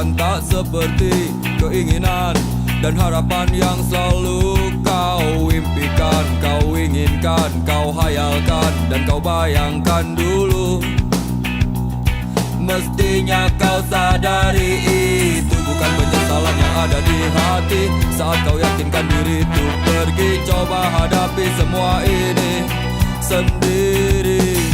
akan tak seperti keinginan dan harapan yang selalu kau impikan, kau inginkan, kau hayalkan, dan kau bayangkan dulu. Mestinya kau sadari itu bukan penyesalan yang ada di hati. Saat kau yakinkan diri untuk pergi, coba hadapi semua ini sendiri.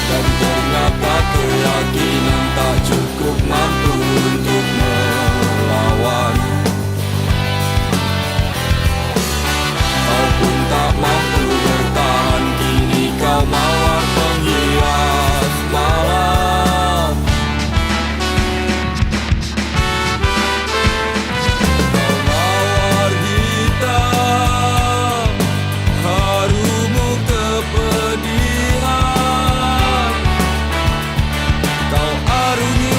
Dan ternyata keyakinan tak cukup mampu untuk melawan. Kau pun tak mampu bertahan, kini kau mawar penghias malam. Kau mawar hitam, harumu kepedihan. Kau arungi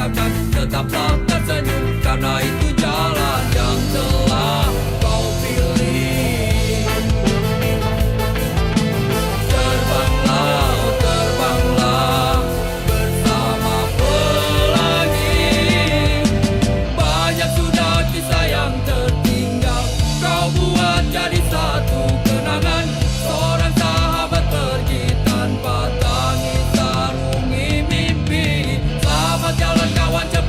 katakan tetaplah tersenyum, karena itu jalan yang telah kau pilih. Terbanglah, oh terbanglah bersama pelangi. Banyak sudah kisah yang tertinggal, kau buat jadi satu kenangan. Seorang sahabat pergi tanpa tangis, arungi mimpi. Selamat jalan kawan.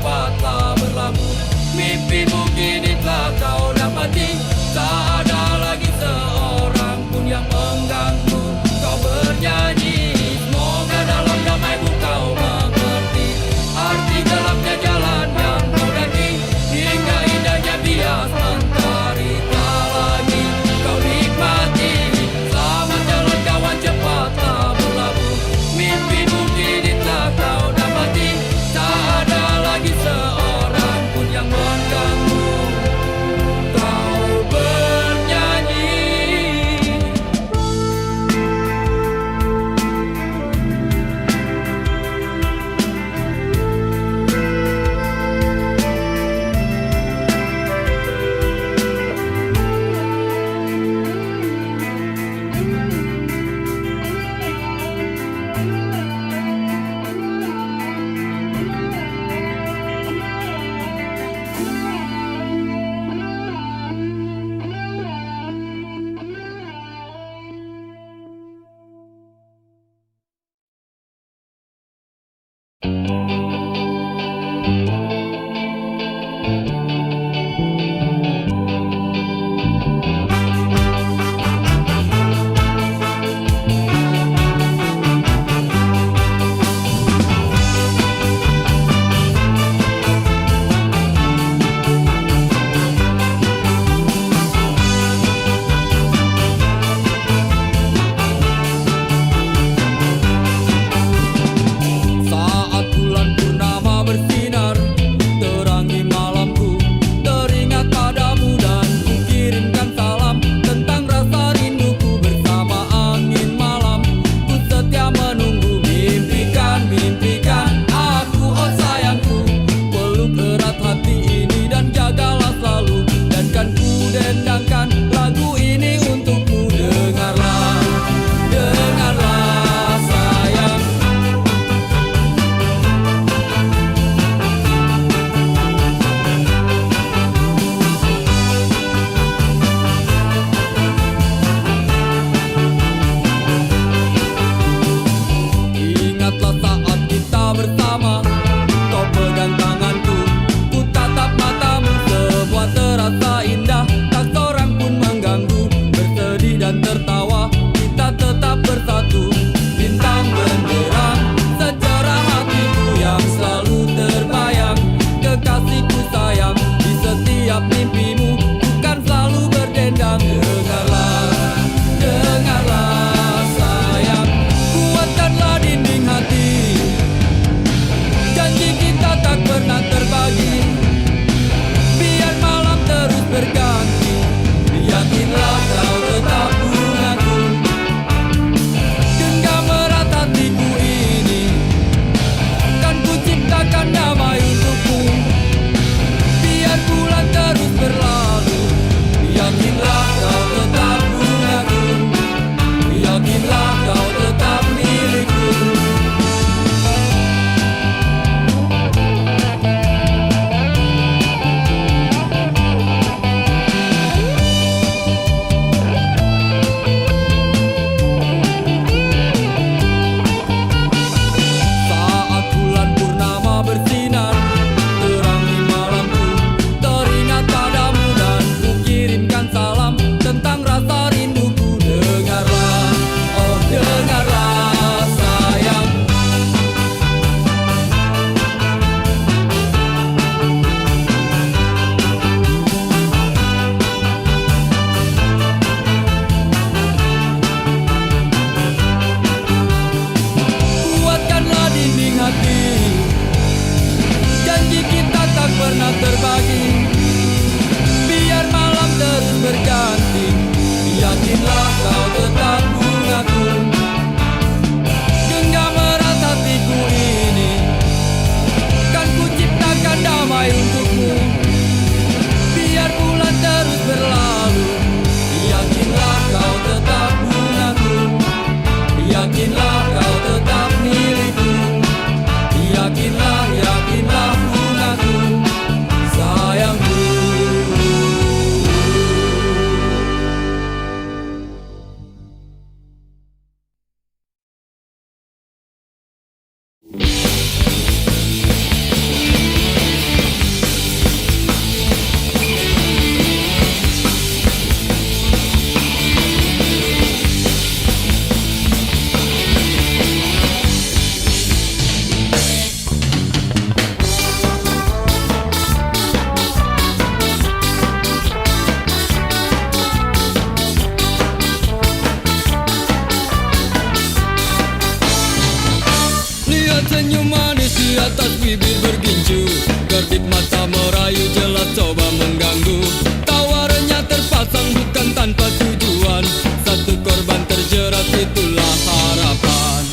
Kedip mata merayu jelas coba mengganggu. Tawarannya terpasang bukan tanpa tujuan. Satu korban terjerat itulah harapan.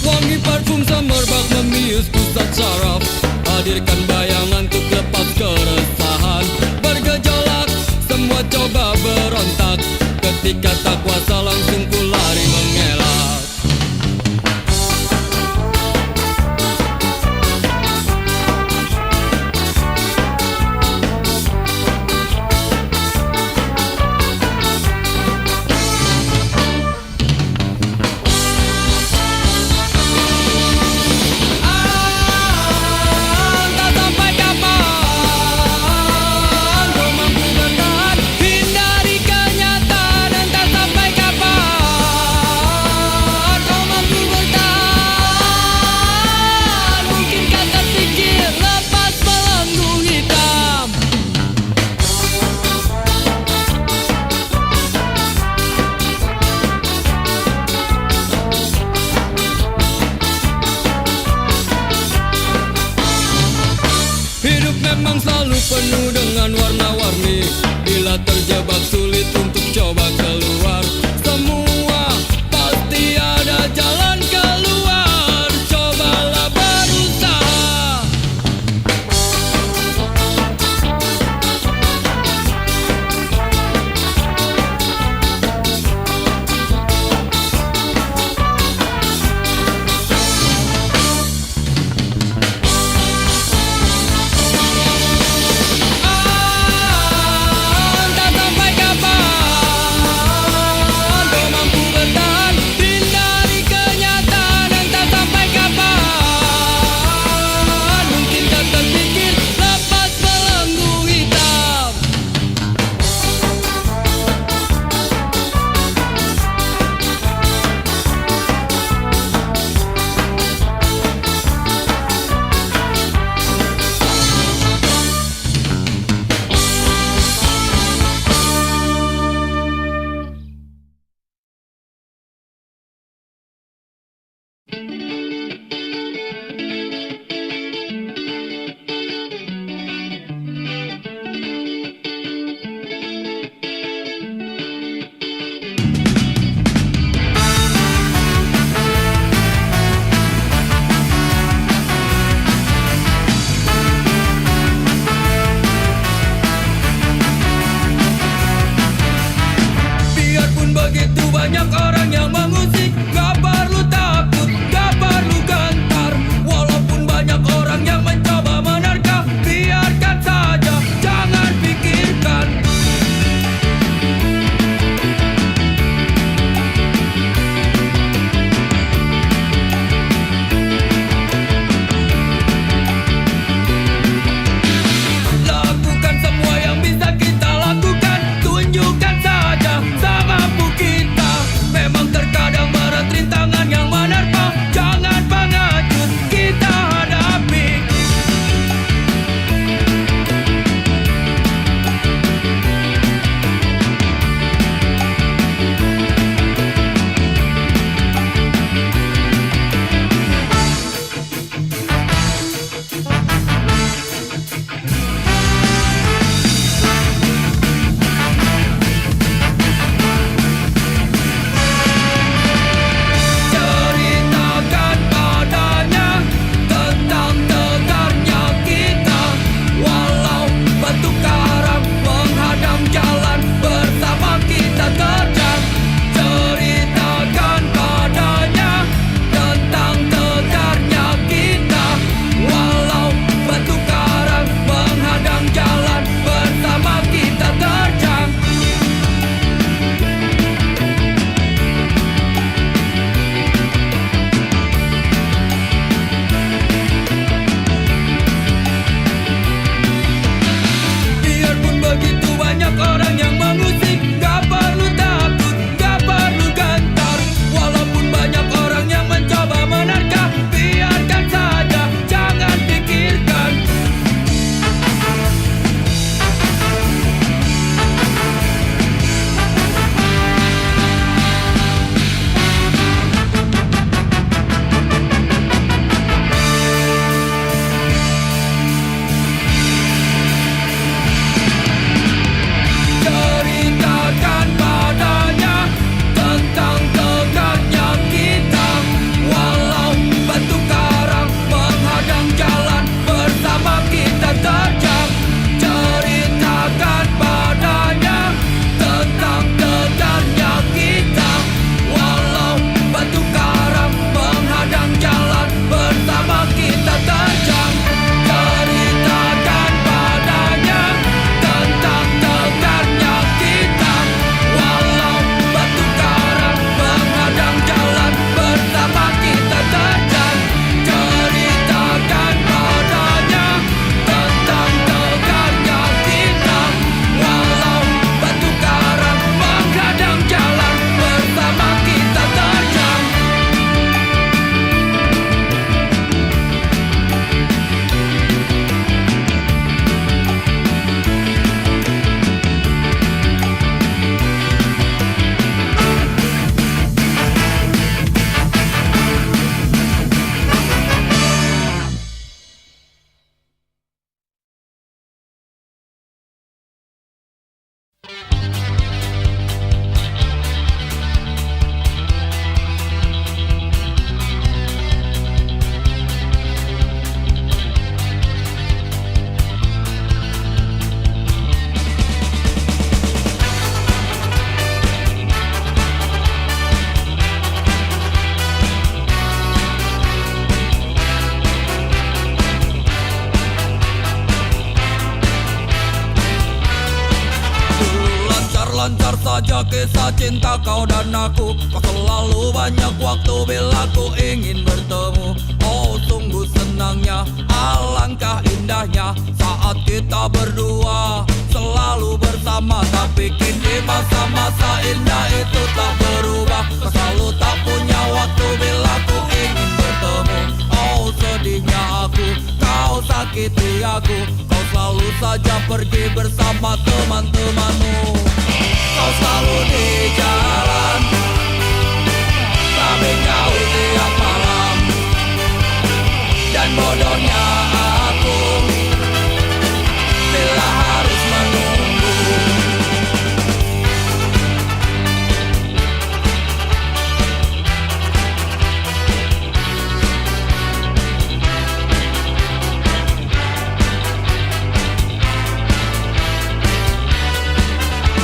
Wangi parfum semerbak memius pusat saraf. Hadirkan bayangan untuk lepas keresahan. Bergejolak, semua coba berontak. Ketika tak kuasa langsung ku lari mengelak. Hidup memang selalu penuh dengan warna-warni. Bila terjebak sulit untuk coba keluar. Semua pasti ada jalan keluar. Cobalah berusaha. Tak sampai kapan lancar saja kisah cinta kau dan aku. Kau selalu banyak waktu bila ku ingin bertemu. Oh sungguh senangnya, alangkah indahnya saat kita berdua selalu bersama. Tapi kini masa-masa indah itu tak berubah. Kau selalu tak punya waktu bila ku ingin bertemu. Oh sedihnya aku, kau sakiti aku. Kau selalu saja pergi bersama teman-temanmu. Kau selalu di jalan, tapi kau tiap malam. Dan bodohnya aku bila harus menunggu.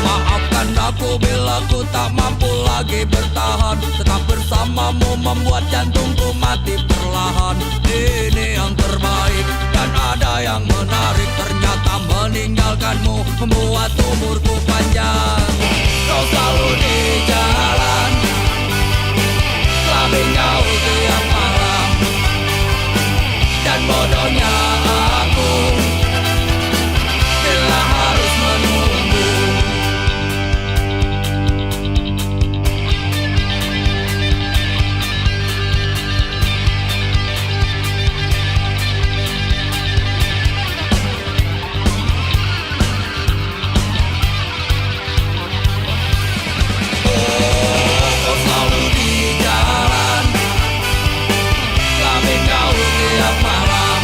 Maafkan aku bila ku tak mampu lagi bertahan. Tetap bersamamu membuat jantungku mati perlahan. Ini yang terbaik dan ada yang menarik. Ternyata meninggalkanmu membuat umurku panjang. Kau selalu di jalan, tapi kau tiap malam. Dan bodohnya aku bila harus menunggu. Kau selalu di jalan, tapi kau tiap malam.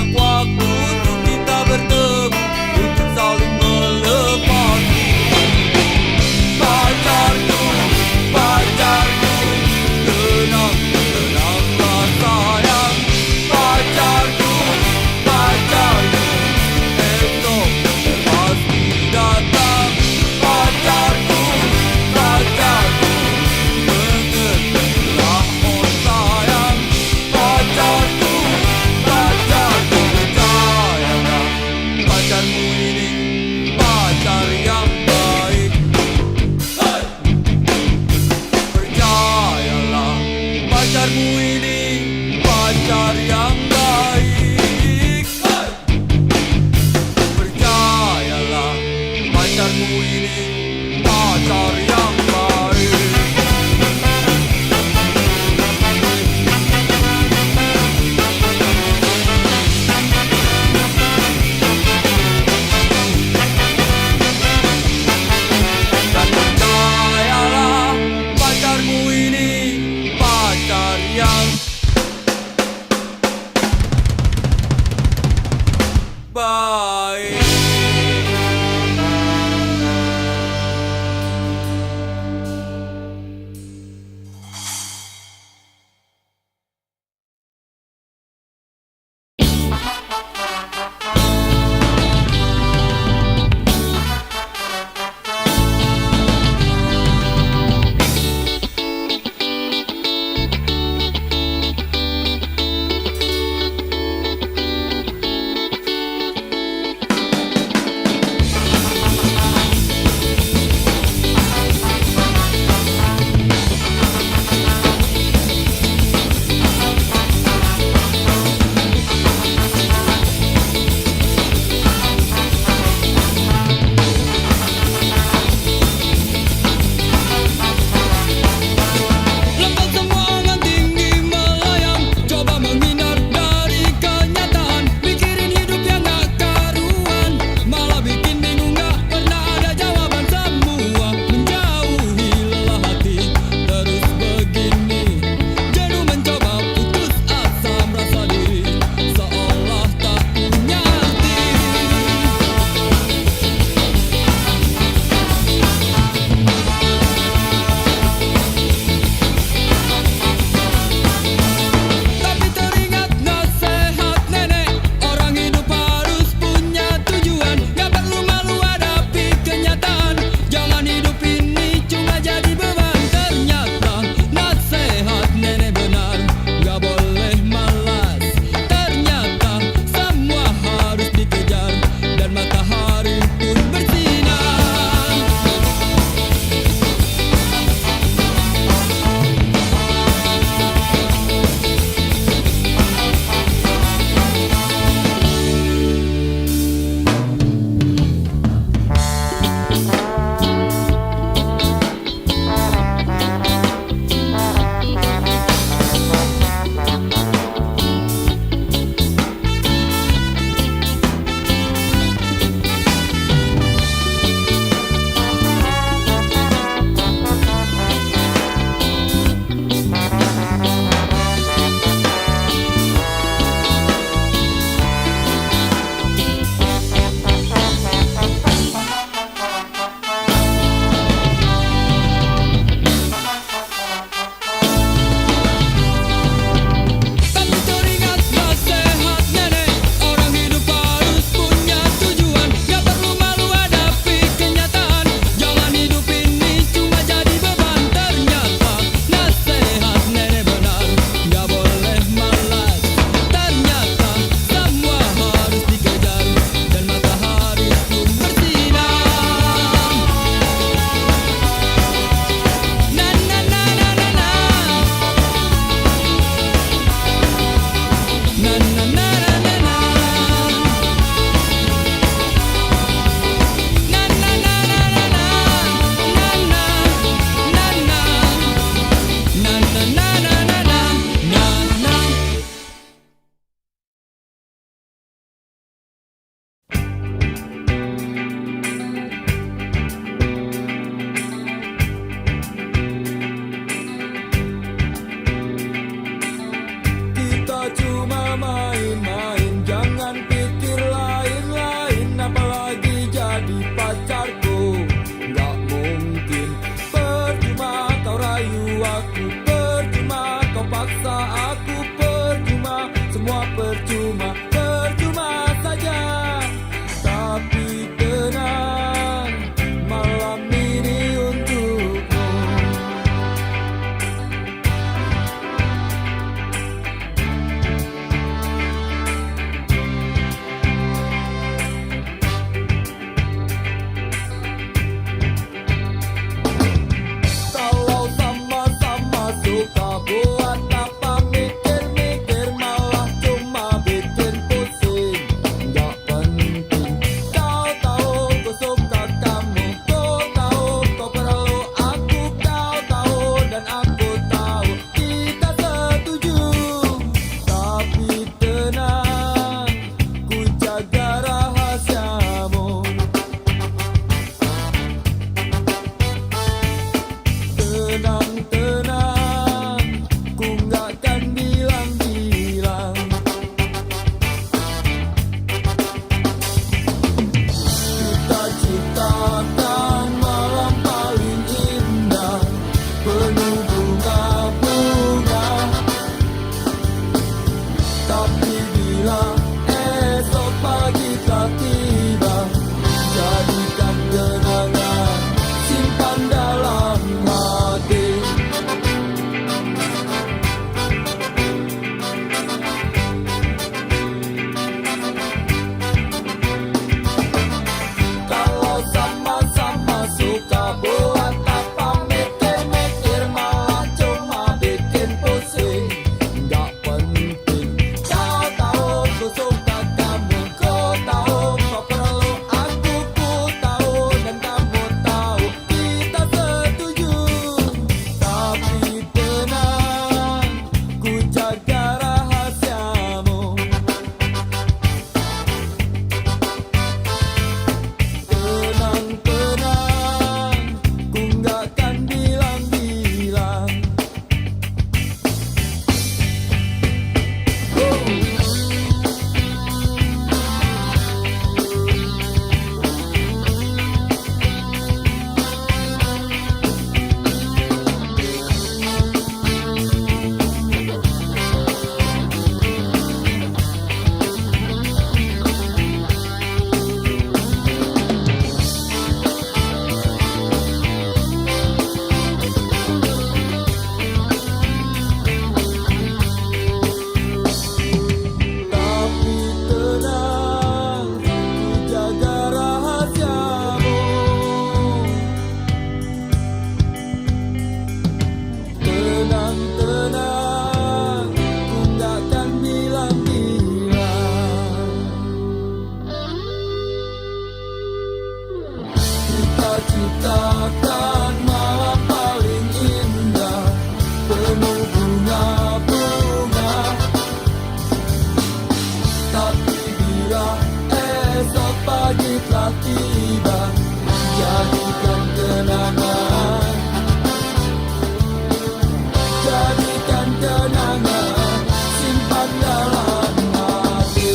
banyak waktu untuk kita bertemu, untuk saling melepasi. Pacarku, pacarku, tenang, tenanglah sayang. Pacarku, pacarku, esok pasti datang. Pacarku, pacarku, mengertilah oh sayang. Pacarku, pacarku, percayalah, pacarmu ini pacar yang baik. Percayalah, pacarmu ini pacar yang baik. Percayalah, pacarmu ini pacar yang baik. Dan percayalah, pacarmu ini pacar yang baik. telah tiba. Jadikan kenangan, jadikan kenangan, simpan dalam hati.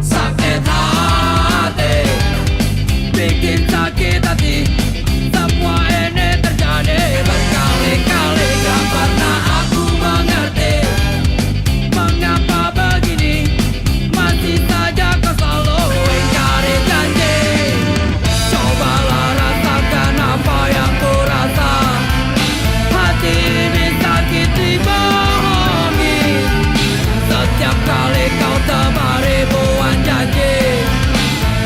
Sakit hati, bikin sakit hati. Semua ini terjadi berkali-kali, gak pernah aku mengerti mengapa begini. Masih saja kau selalu ingkari janji. Cobalah rasakan apa yang ku rasa. Hati ini sakit dibohongi. Setiap kali kau tebar ribuan janji,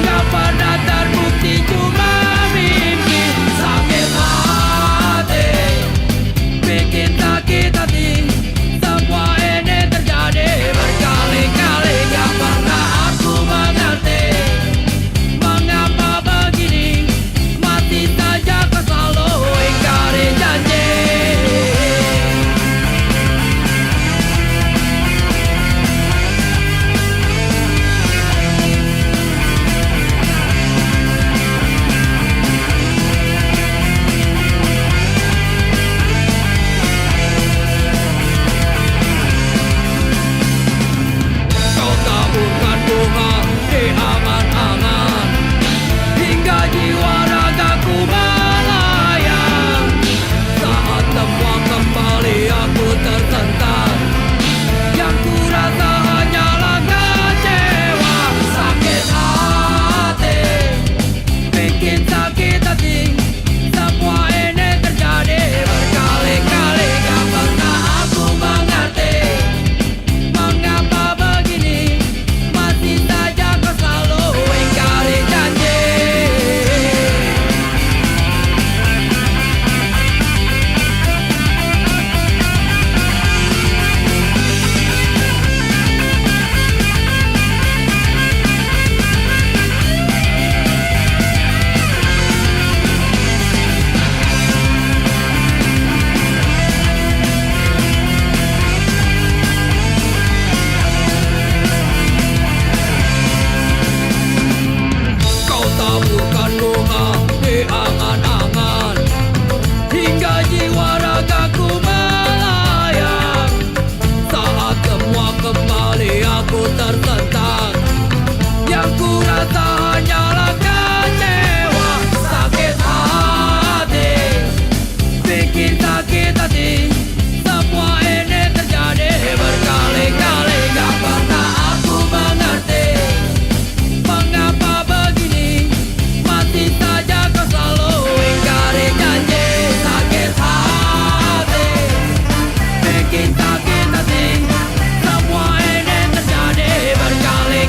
gak pernah terbukti, cuma mimpi. Sakit hati, bikin sakit hati. Semua ini terjadi berkali-kali, gak pernah aku mengerti mengapa begini. Masih saja kau selalu ingkari janji. Kau taburkan bunga di angan-angan, hingga jiwa ragaku melayang. Saat semua kembali aku tersentak, yang ku rasa hanyalah kecewa. Sakit hati, bikin sakit hati. Semua ini terjadi berkali-kali, gak pernah aku mengerti mengapa begini. Masih saja kau selalu ingkari janji. Kau taburkan bunga di angan-angan, hingga jiwa ragaku melayang. Saat semua kembali aku tersentak, yang ku rasa hanyalah kecewa. Sakit hati, bikin sakit hati. Semua ini terjadi berkali-kali, gak pernah aku mengerti mengapa begini. Masih saja kau selalu ingkari janji. Sakit hati, bikin sakit hati. Semua ini terjadi berkali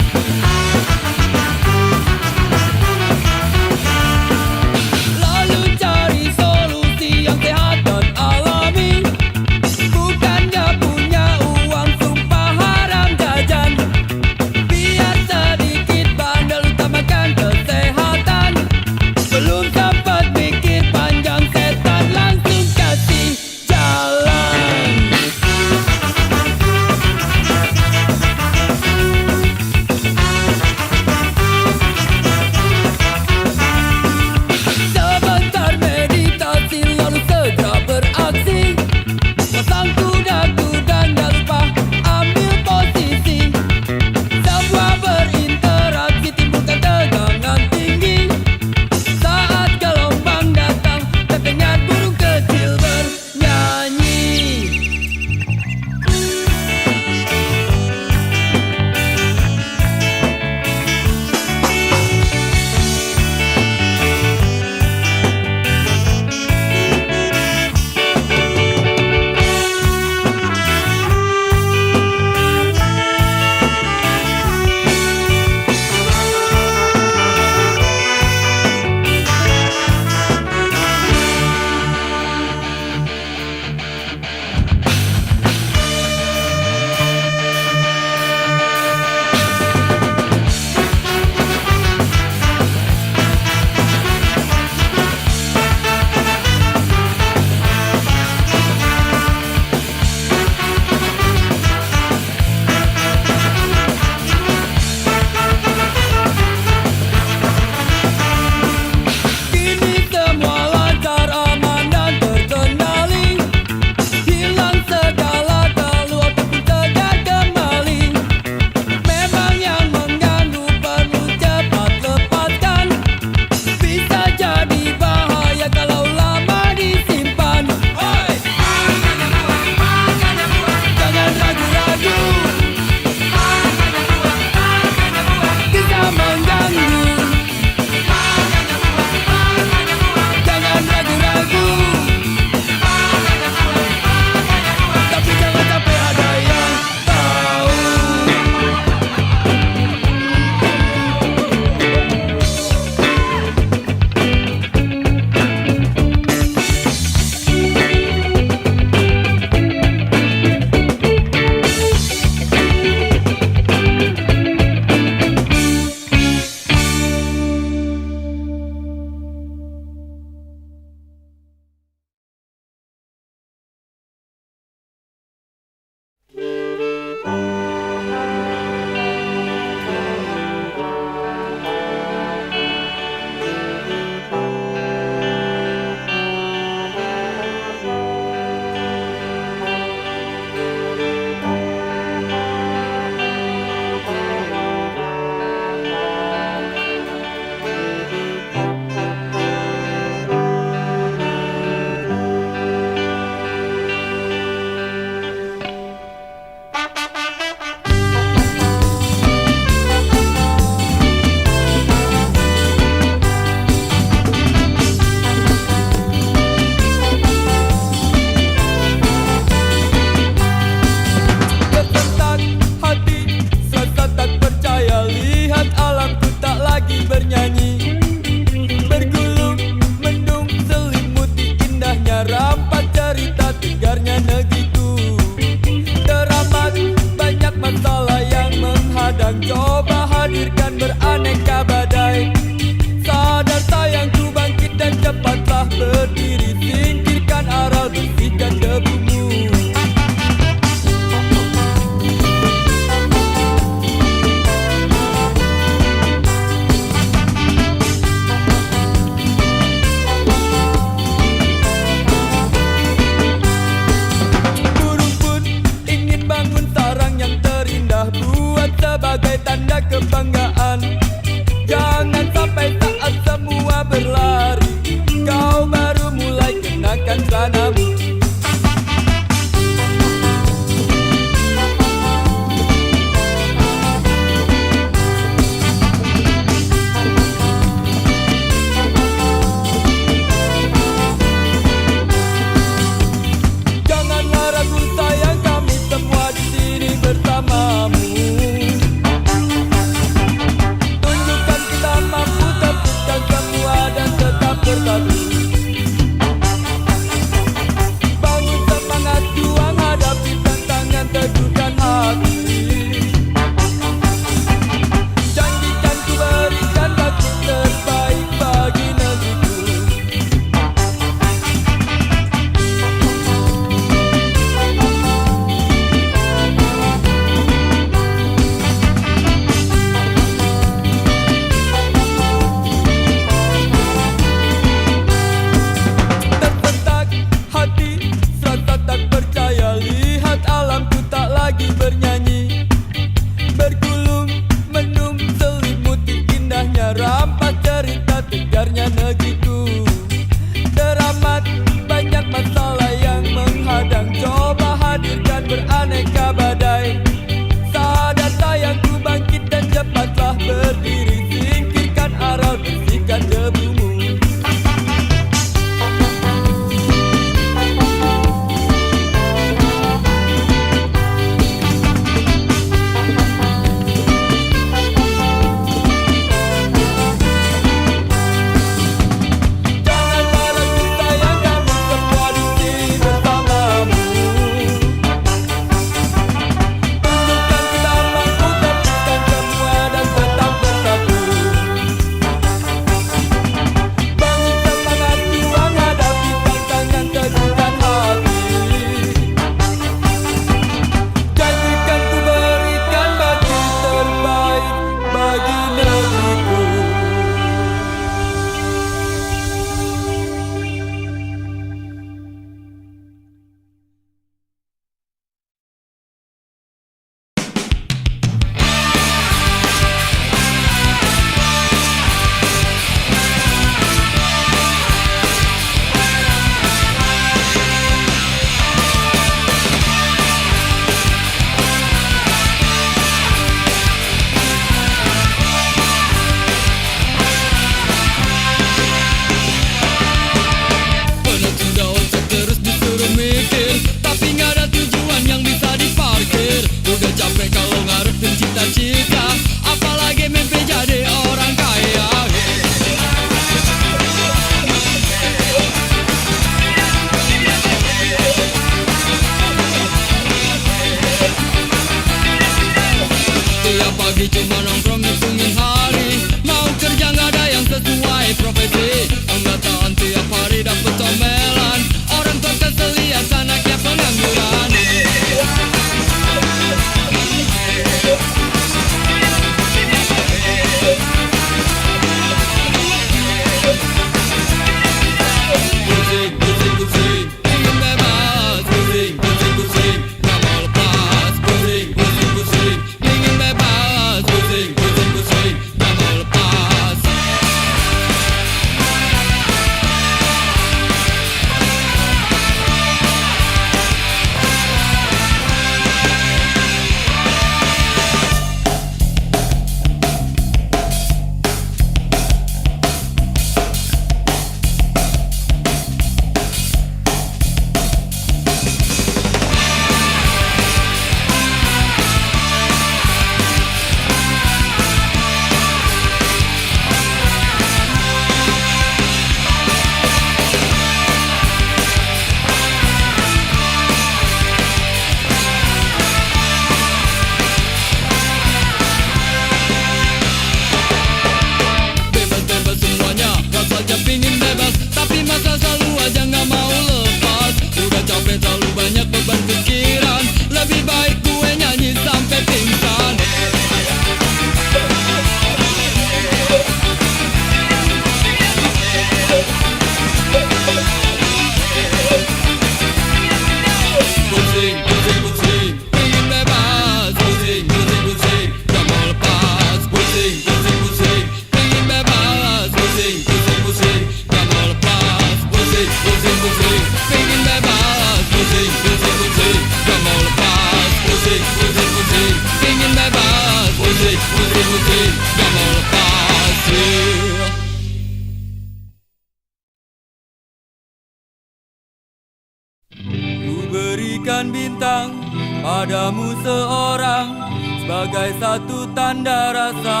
berikan bintang padamu seorang sebagai satu tanda rasa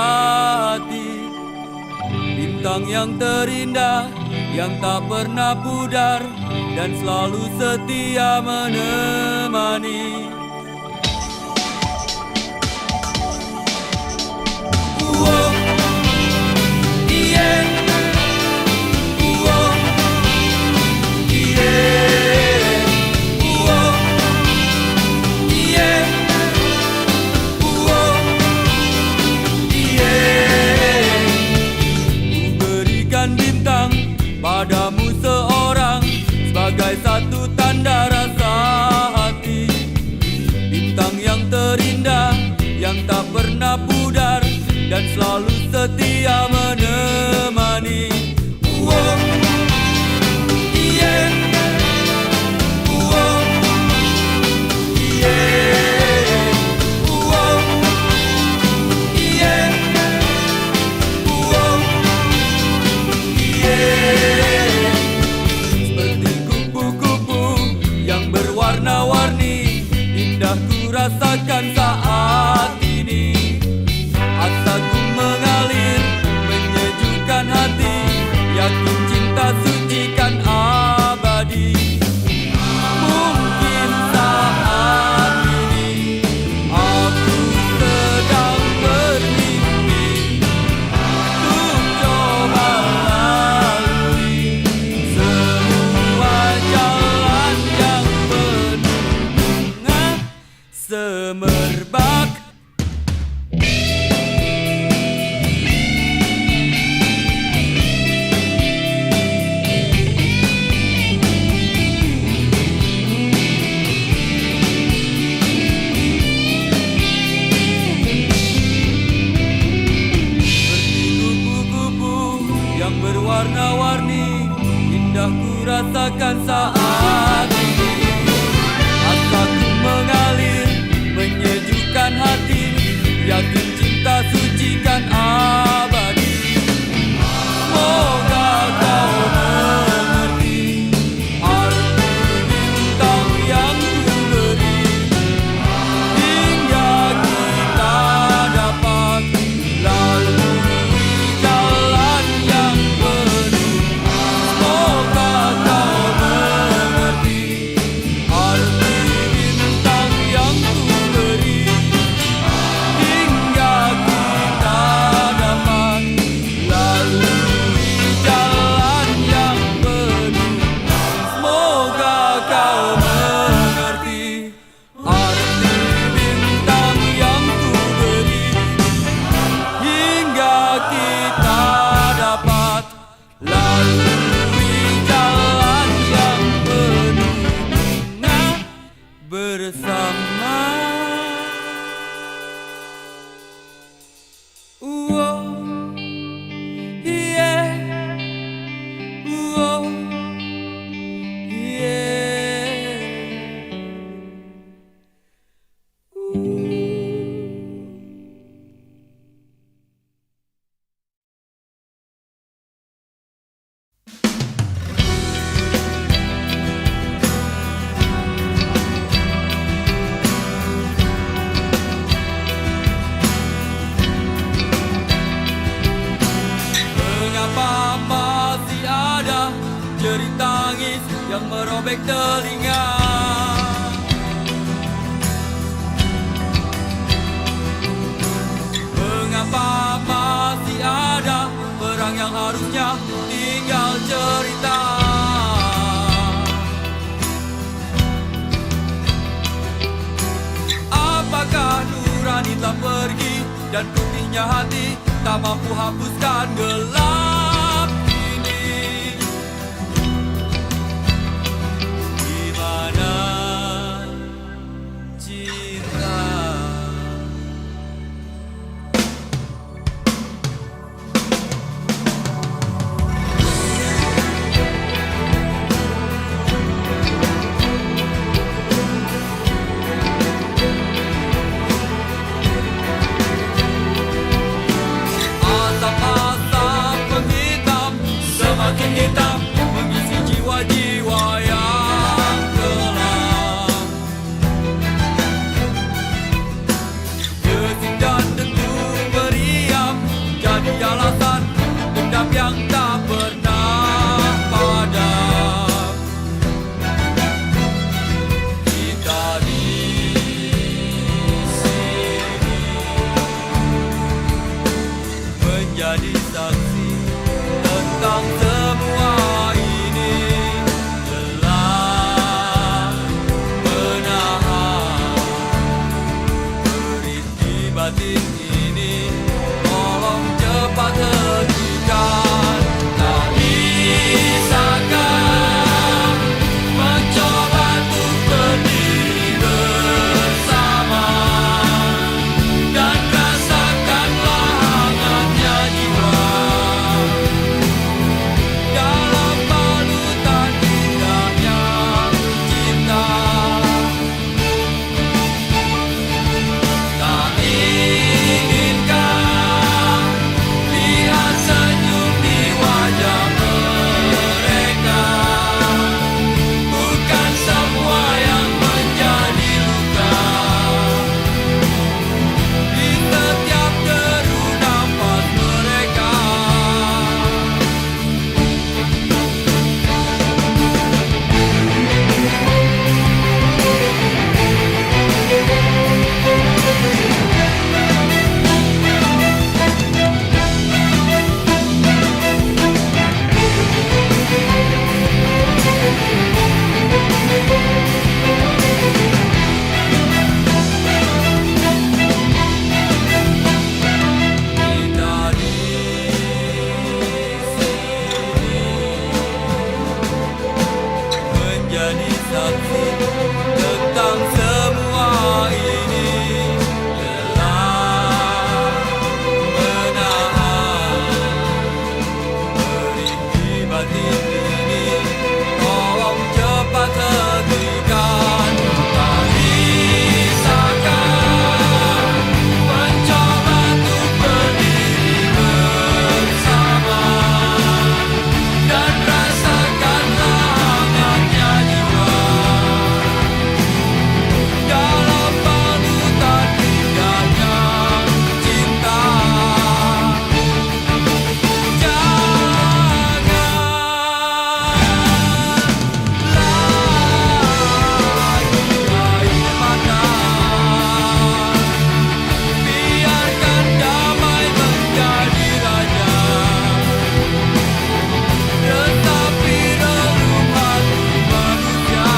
hati. Bintang yang terindah, yang tak pernah pudar dan selalu setia menemani. Padamu seorang sebagai satu tanda rasa hati. Bintang yang terindah, yang tak pernah pudar dan selalu setia menemani. Rasakan saat ini, asaku mengalir, menyejukkan hati, yakin cinta sucikan abadi. Mungkin saat ini aku sedang bermimpi untuk coba lalui semua jalan yang penuh bunga semerbak. Seperti kupu-kupu yang berwarna-warni, indah ku rasakan saat ini. Asaku mengalir, menyejukkan hati, yakin cinta sucikan abadi. Semoga kau mengerti arti bintang yang ku beri, hingga kita dapat lalui jalan yang penuh. Semoga kau mengerti arti bintang yang ku beri, hingga kita dapat lalui jalan yang penuh. Semoga kau mengerti arti bintang yang ku beri, hingga kita dapat lalui jalan yang penuh bunga bersama. Mengapa masih ada jerit tangis yang merobek telinga? Mengapa masih ada perang yang harusnya tinggal cerita? Apakah nurani telah pergi dan putihnya hati tak mampu hapuskan gelap ini? Di mana cinta? Hitam mengisi jiwa-jiwa yang gelap. saksi tentang semua ini. Lelah menahan merintih batin ini, tolong cepat hentikan. Tak bisakah mencoba untuk berdiri bersama dan rasakanlah hangatnya jiwa dalam balutan indahnya cinta. Janganlah air mata, biarkan damai menjadi raja. Tetapi relung hati manusia.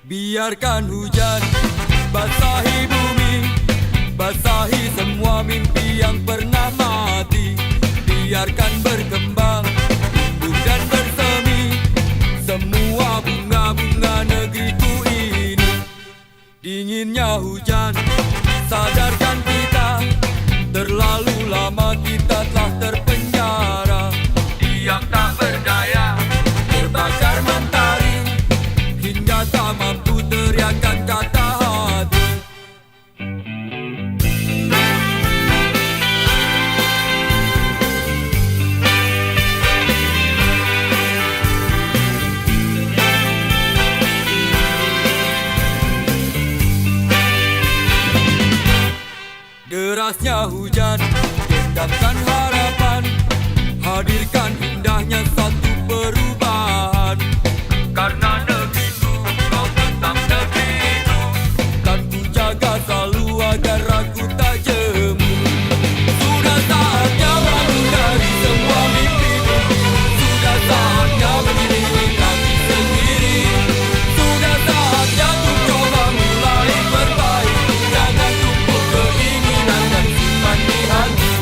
Biarkan hujan basahi bumi, basahi semua mimpi yang pernah mati. Biarkan berkembang, tumbuh dan bersemi semua bunga-bunga negeriku ini. Dinginnya hujan, sadarkan kita, terlalu lama kita telah terpenjara. Diam tak berdaya, terbakar mentari, hingga tak mampu teriakan kata hati. Derasnya hujan, gendapkan harapan, hadirkan indahnya satu perubahan. Karena negeriku, kau tetap negeriku, kan ku jaga selalu agar aku tak jemu. Sudah saatnya bangun dari semua mimpiku, sudah saatnya berdiri di kaki sendiri, sudah saatnya ku coba mulai perbaiki. Jangan tumpuk keinginan dan simpan di hati.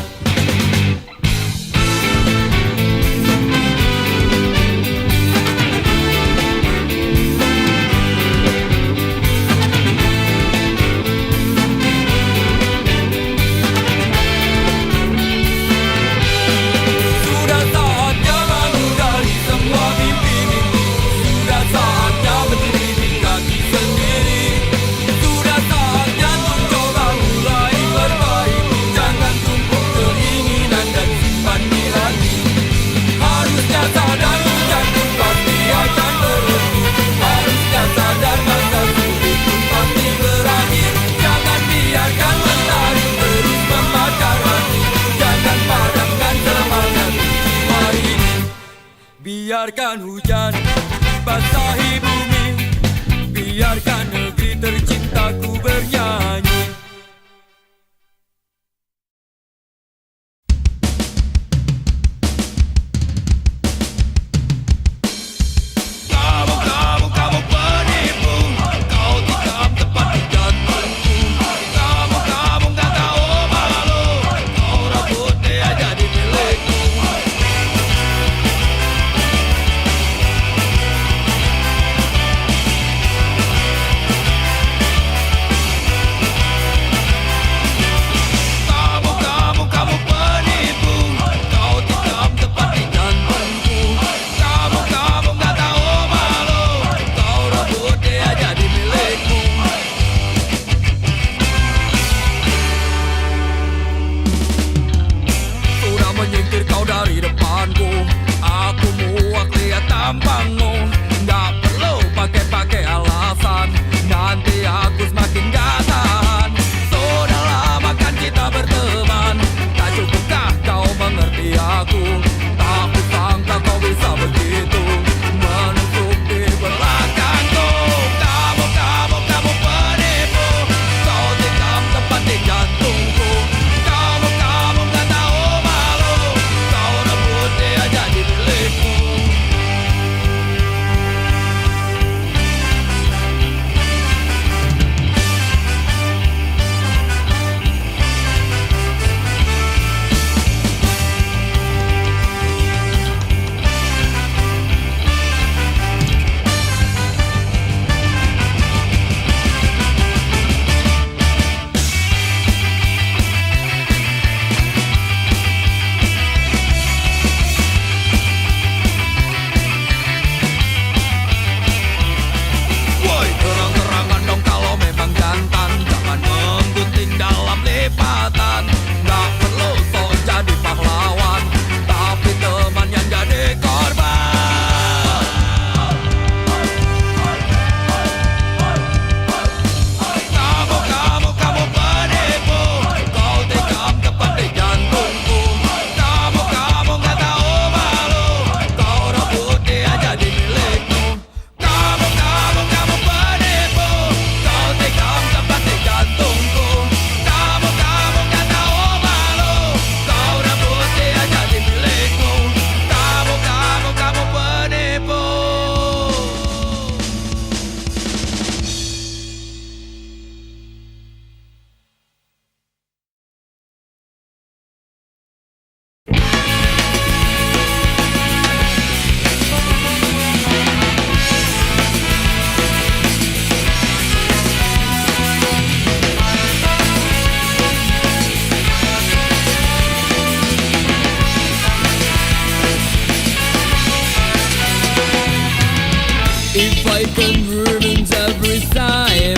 I can breathe every time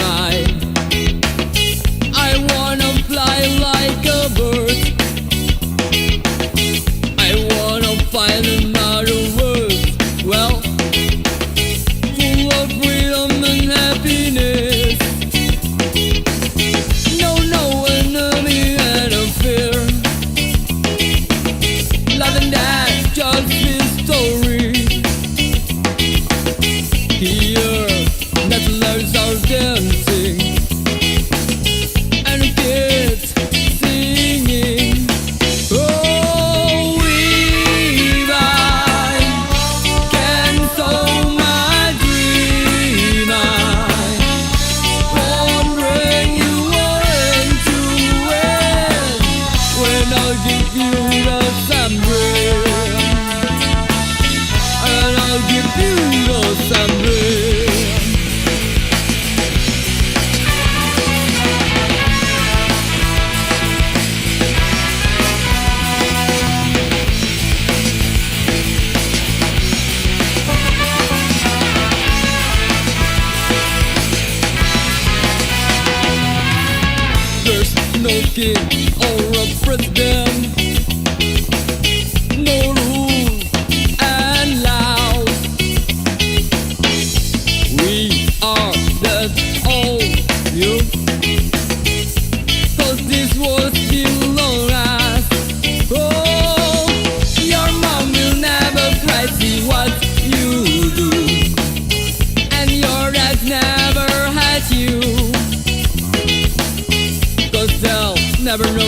I wanna fly like a bird. I wanna find another world, well, full of freedom and happiness. No enemy and no fear. Love and that just his story. Here, nettlers are dancing and kids singing. Oh, if I can sow my dream, I won't bring you on to end when I'll give you the sunbreak, and I'll give you the sunbreak. There's no king or a president, no rules and laws. We are that's all you, 'cause this world belongs us. Oh, your mom will never cry, see what you do, and your dad never had you, 'cause they'll never know